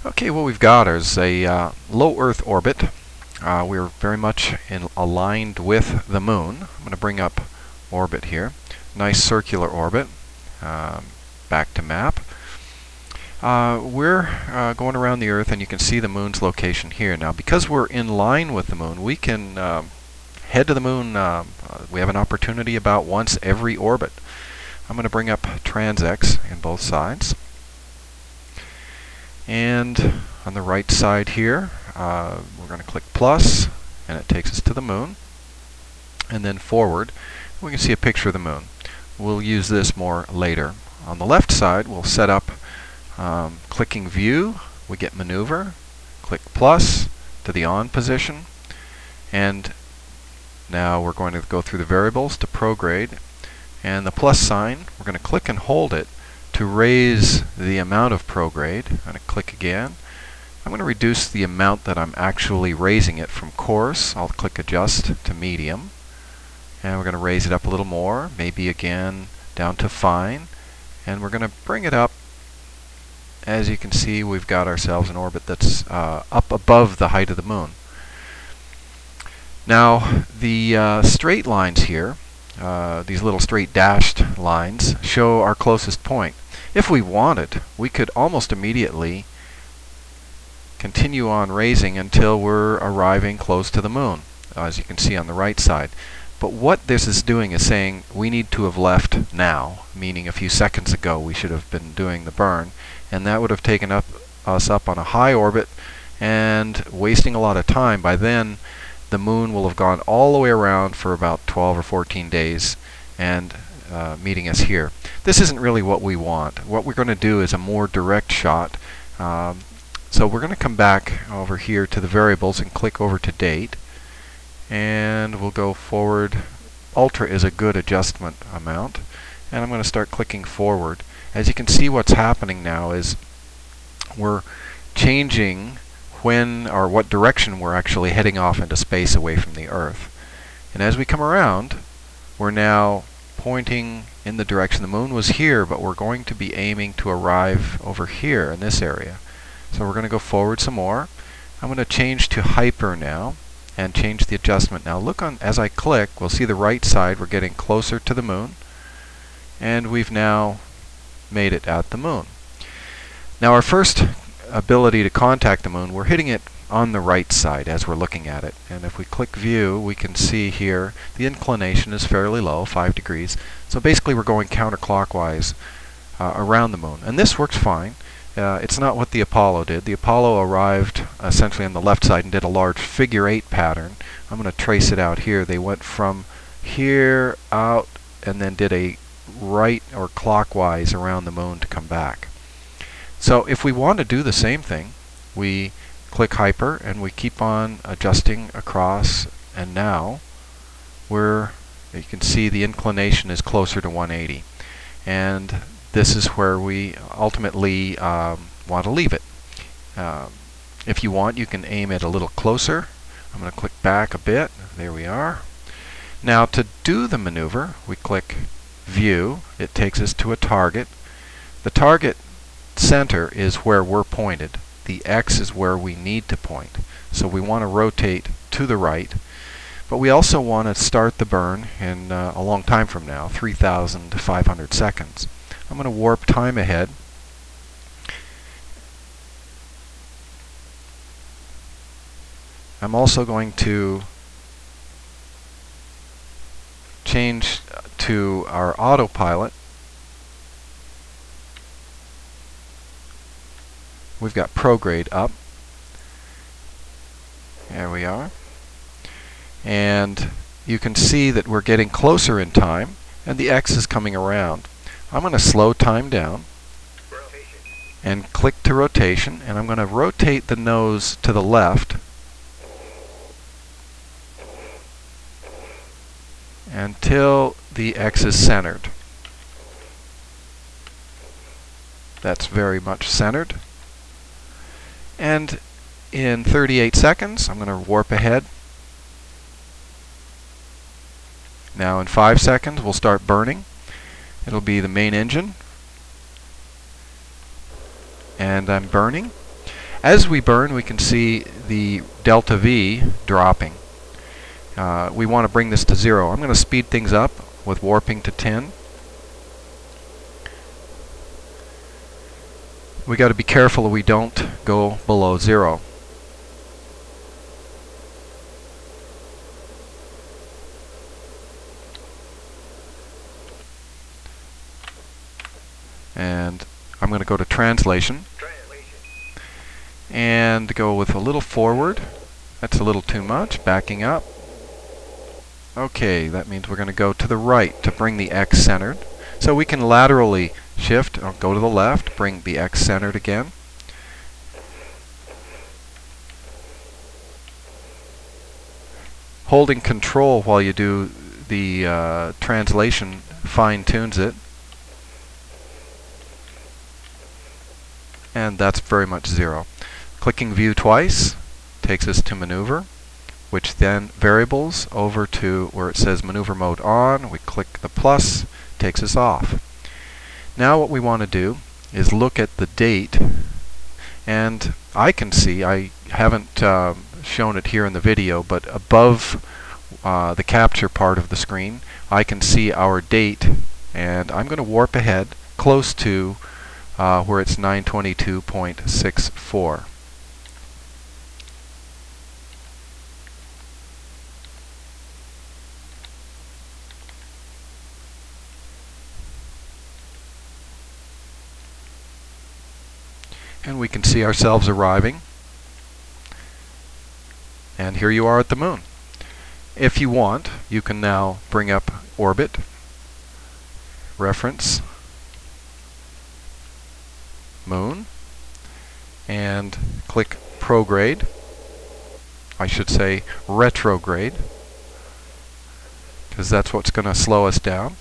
Okay, what we've got is a low Earth orbit. We're very much aligned with the Moon. I'm going to bring up orbit here. Nice circular orbit. Back to map. We're going around the Earth, and you can see the Moon's location here. Now, because we're in line with the Moon, we can head to the Moon. We have an opportunity about once every orbit. I'm going to bring up transx in both sides. And on the right side here, we're going to click plus, and it takes us to the Moon. And then forward, we can see a picture of the Moon. We'll use this more later. On the left side, we'll set up clicking view, we get maneuver, click plus to the on position, and now we're going to go through the variables to prograde, and the plus sign, we're going to click and hold it to raise the amount of prograde. I'm going to click again. I'm going to reduce the amount that I'm actually raising it from coarse. I'll click adjust to medium, and we're going to raise it up a little more, maybe again down to fine, and we're going to bring it up. As you can see, we've got ourselves an orbit that's up above the height of the Moon. Now, the straight lines here, these little straight dashed lines, show our closest point. If we wanted, we could almost immediately continue on raising until we're arriving close to the Moon, as you can see on the right side. But what this is doing is saying we need to have left now, meaning a few seconds ago we should have been doing the burn, and that would have taken us up on a high orbit and wasting a lot of time. By then, the Moon will have gone all the way around for about 12 or 14 days and meeting us here. This isn't really what we want. What we're going to do is a more direct shot. So we're going to come back over here to the variables and click over to date, and we'll go forward. Ultra is a good adjustment amount, and I'm going to start clicking forward. As you can see, what's happening now is we're changing when or what direction we're actually heading off into space away from the Earth. And as we come around, we're now pointing in the direction the Moon was here, but we're going to be aiming to arrive over here in this area. So we're going to go forward some more. I'm going to change to hyper now and change the adjustment. Now look, as I click, we'll see the right side, we're getting closer to the Moon, and we've now made it at the Moon. Now our first ability to contact the Moon, we're hitting it on the right side as we're looking at it. And if we click view, we can see here the inclination is fairly low, 5 degrees. So basically we're going counterclockwise around the Moon. And this works fine. It's not what the Apollo did. The Apollo arrived essentially on the left side and did a large figure 8 pattern. I'm going to trace it out here. They went from here out and then did a right or clockwise around the Moon to come back. So if we want to do the same thing, we click hyper and we keep on adjusting across, and now you can see the inclination is closer to 180, and this is where we ultimately want to leave it. If you want, you can aim it a little closer. I'm going to click back a bit. There we are. Now to do the maneuver, we click view. It takes us to a target. The target center is where we're pointed. The X is where we need to point. So we want to rotate to the right, but we also want to start the burn in a long time from now, 3,500 seconds. I'm going to warp time ahead. I'm also going to change to our autopilot. We've got prograde up. There we are. And you can see that we're getting closer in time, and the X is coming around. I'm going to slow time down and click to rotation, and I'm going to rotate the nose to the left until the X is centered. That's very much centered. And in 38 seconds, I'm going to warp ahead. Now in 5 seconds, we'll start burning. It'll be the main engine. And I'm burning. As we burn, we can see the delta V dropping. We want to bring this to 0. I'm going to speed things up with warping to 10. We got to be careful we don't go below 0. And I'm going to go to translation and go with a little forward. That's a little too much. Backing up. Okay, that means we're going to go to the right to bring the X centered. So we can laterally shift, or go to the left, bring the X centered again. Holding control while you do the translation fine-tunes it. And that's very much 0. Clicking view twice takes us to maneuver, which then variables over to where it says maneuver mode on. We click the plus, takes us off. Now what we want to do is look at the date, and I can see, I haven't shown it here in the video, but above the capture part of the screen I can see our date, and I'm going to warp ahead close to where it's 922.64. And we can see ourselves arriving. And here you are at the moon. If you want, you can now bring up orbit, reference, moon, and click prograde. I should say retrograde, because that's what's going to slow us down.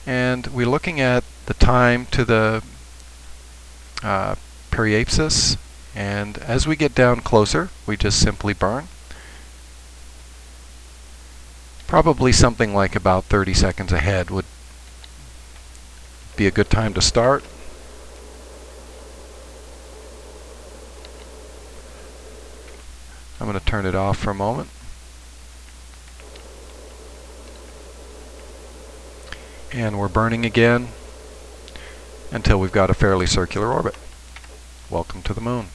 And we're looking at the time to the periapsis, and as we get down closer, we just simply burn. Probably something like about 30 seconds ahead would be a good time to start. I'm going to turn it off for a moment. And we're burning again until we've got a fairly circular orbit. Welcome to the moon.